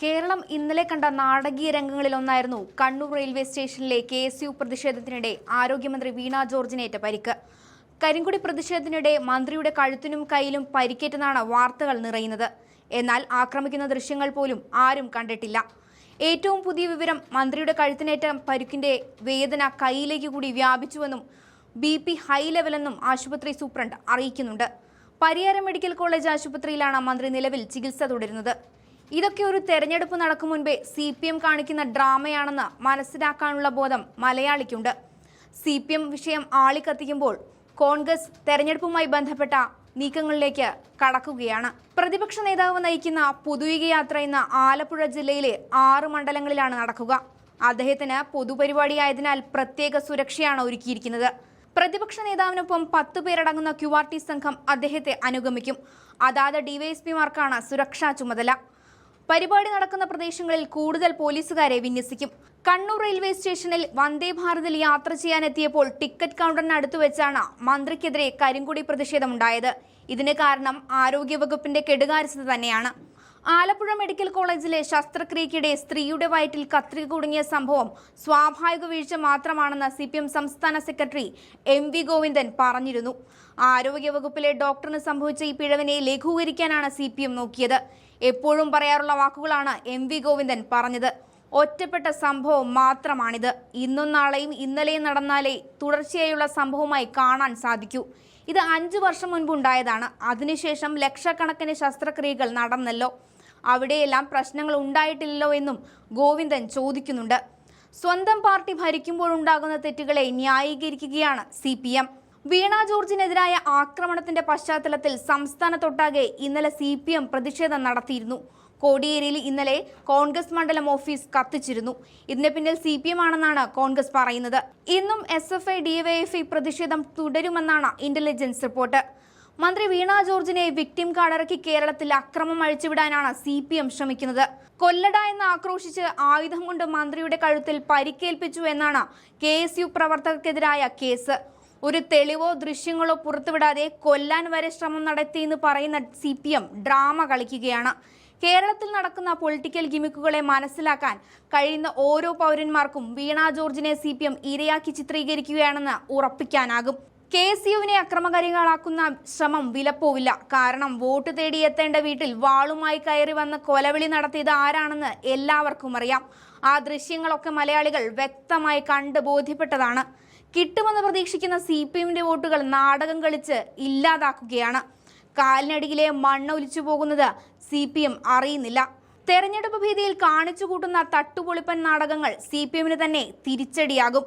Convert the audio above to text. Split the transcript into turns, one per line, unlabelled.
കേരളം ഇന്നലെ കണ്ട നാടകീയ രംഗങ്ങളിലൊന്നായിരുന്നു കണ്ണൂർ റെയിൽവേ സ്റ്റേഷനിലെ KSU പ്രതിഷേധത്തിനിടെ ആരോഗ്യമന്ത്രി വീണ ജോർജിനേറ്റ പരിക്ക്. കരിങ്കൊടി പ്രതിഷേധത്തിനിടെ മന്ത്രിയുടെ കഴുത്തിനും കൈയിലും പരിക്കേറ്റെന്നാണ് വാർത്തകൾ നിറയുന്നത്. എന്നാൽ ആക്രമിക്കുന്ന ദൃശ്യങ്ങൾ പോലും ആരും കണ്ടിട്ടില്ല. ഏറ്റവും പുതിയ വിവരം, മന്ത്രിയുടെ കഴുത്തിനേറ്റ പരിക്കിന്റെ വേദന കൈയിലേക്ക് കൂടി വ്യാപിച്ചുവെന്നും BP ഹൈ ലെവലെന്നും ആശുപത്രി സൂപ്രണ്ട് അറിയിക്കുന്നുണ്ട്. പരിയാരം മെഡിക്കൽ കോളേജ് ആശുപത്രിയിലാണ് മന്ത്രി നിലവിൽ ചികിത്സ തുടരുന്നത്. ഇതൊക്കെ ഒരു തെരഞ്ഞെടുപ്പ് നടക്കും മുൻപേ CPM കാണിക്കുന്ന ഡ്രാമയാണെന്ന് മനസ്സിലാക്കാനുള്ള ബോധം മലയാളിക്കുണ്ട്. CPM വിഷയം ആളിക്കത്തിക്കുമ്പോൾ കോൺഗ്രസ് തെരഞ്ഞെടുപ്പുമായി ബന്ധപ്പെട്ട നീക്കങ്ങളിലേക്ക് കടക്കുകയാണ്. പ്രതിപക്ഷ നേതാവ് നയിക്കുന്ന പുതുയുഗ യാത്ര ഇന്ന് ആലപ്പുഴ ജില്ലയിലെ 6 മണ്ഡലങ്ങളിലാണ് നടക്കുക. അദ്ദേഹത്തിന് പൊതുപരിപാടിയായതിനാൽ പ്രത്യേക സുരക്ഷയാണ് ഒരുക്കിയിരിക്കുന്നത്. പ്രതിപക്ഷ നേതാവിനൊപ്പം 10 പേരടങ്ങുന്ന QRT സംഘം അദ്ദേഹത്തെ അനുഗമിക്കും. അതാത് DYSPമാർക്കാണ് സുരക്ഷാ ചുമതല. പരിപാടി നടക്കുന്ന പ്രദേശങ്ങളിൽ കൂടുതൽ പോലീസുകാരെ വിന്യസിക്കും. കണ്ണൂർ റെയിൽവേ സ്റ്റേഷനിൽ വന്ദേ ഭാരതിൽ യാത്ര ചെയ്യാനെത്തിയപ്പോൾ ടിക്കറ്റ് കൗണ്ടറിനടുത്ത് വെച്ചാണ് മന്ത്രിക്കെതിരെ കരിങ്കൊടി പ്രതിഷേധമുണ്ടായത്. ഇതിന് കാരണം ആരോഗ്യവകുപ്പിന്റെ കെടുകാര്യസ്ഥത തന്നെയാണ്. ആലപ്പുഴ മെഡിക്കൽ കോളേജിലെ ശസ്ത്രക്രിയയ്ക്കിടെ സ്ത്രീയുടെ വയറ്റിൽ കത്രിക കുടുങ്ങിയ സംഭവം സ്വാഭാവിക വീഴ്ച മാത്രമാണെന്ന് CPM സംസ്ഥാന സെക്രട്ടറി MV ഗോവിന്ദൻ പറഞ്ഞിരുന്നു. ആരോഗ്യവകുപ്പിലെ ഡോക്ടറിന് സംഭവിച്ച ഈ പിഴവിനെ ലഘൂകരിക്കാനാണ് CPM നോക്കിയത്. എപ്പോഴും പറയാറുള്ള വാക്കുകളാണ് MV ഗോവിന്ദൻ പറഞ്ഞത്. ഒറ്റപ്പെട്ട സംഭവം മാത്രമാണിത്. ഇന്നും നാളെയും ഇന്നലെയും നടന്നാലേ തുടർച്ചയായുള്ള സംഭവമായി കാണാൻ സാധിക്കൂ. ഇത് 5 വർഷം മുൻപ് ഉണ്ടായതാണ്. അതിനുശേഷം ലക്ഷക്കണക്കിന് ശസ്ത്രക്രിയകൾ നടന്നല്ലോ. അവിടെയെല്ലാം പ്രശ്നങ്ങൾ ഉണ്ടായിട്ടില്ലല്ലോ എന്നും ഗോവിന്ദൻ ചോദിക്കുന്നുണ്ട്. സ്വന്തം പാർട്ടി ഭരിക്കുമ്പോഴുണ്ടാകുന്ന തെറ്റുകളെ ന്യായീകരിക്കുകയാണ് CPM. വീണ ജോർജിനെതിരായ ആക്രമണത്തിന്റെ പശ്ചാത്തലത്തിൽ സംസ്ഥാനത്തൊട്ടാകെ ഇന്നലെ CPM പ്രതിഷേധം നടത്തിയിരുന്നു. കോടിയേരിയിൽ ഇന്നലെ കോൺഗ്രസ് മണ്ഡലം ഓഫീസ് കത്തിച്ചിരുന്നു. ഇതിന് പിന്നിൽ CPM ആണെന്നാണ് കോൺഗ്രസ് പറയുന്നത്. ഇന്നും SFI DYFI പ്രതിഷേധം തുടരുമെന്നാണ് ഇന്റലിജൻസ് റിപ്പോർട്ട്. മന്ത്രി വീണ ജോർജിനെ വിക്ടിം കാർഡിറക്കി കേരളത്തിൽ അക്രമം അഴിച്ചുവിടാനാണ് CPM ശ്രമിക്കുന്നത്. കൊല്ലട എന്ന് ആക്രോശിച്ച് ആയുധം കൊണ്ട് മന്ത്രിയുടെ കഴുത്തിൽ പരിക്കേൽപ്പിച്ചു എന്നാണ് KSU പ്രവർത്തകർക്കെതിരായ കേസ്. ഒരു തെളിവോ ദൃശ്യങ്ങളോ പുറത്തുവിടാതെ കൊല്ലാൻ വരെ ശ്രമം നടത്തിയെന്ന് പറയുന്ന CPM ഡ്രാമ കളിക്കുകയാണ്. കേരളത്തിൽ നടക്കുന്ന പൊളിറ്റിക്കൽ ഗിമിക്കുകളെ മനസ്സിലാക്കാൻ കഴിയുന്ന ഓരോ പൗരന്മാർക്കും വീണ ജോർജിനെ CPM ഇരയാക്കി ചിത്രീകരിക്കുകയാണെന്ന് ഉറപ്പിക്കാനാകും. KSUവിനെ അക്രമകാരികളാക്കുന്ന ശ്രമം വിലപ്പോവില്ല. കാരണം വോട്ട് തേടി എത്തേണ്ട വീട്ടിൽ വാളുമായി കയറി വന്ന് കൊലവിളി നടത്തിയത് ആരാണെന്ന് എല്ലാവർക്കും അറിയാം. ആ ദൃശ്യങ്ങളൊക്കെ മലയാളികൾ വ്യക്തമായി കണ്ട് ബോധ്യപ്പെട്ടതാണ്. കിട്ടുമെന്ന് പ്രതീക്ഷിക്കുന്ന CPMന്റെ വോട്ടുകൾ നാടകം കളിച്ച് ഇല്ലാതാക്കുകയാണ്. കാലിനടിയിലെ മണ്ണ് ഒലിച്ചു പോകുന്നത് CPM അറിയുന്നില്ല. തെരഞ്ഞെടുപ്പ് ഭീതിയിൽ കാണിച്ചുകൂട്ടുന്ന തട്ടുപൊളിപ്പൻ നാടകങ്ങൾ CPMന് തന്നെ തിരിച്ചടിയാകും.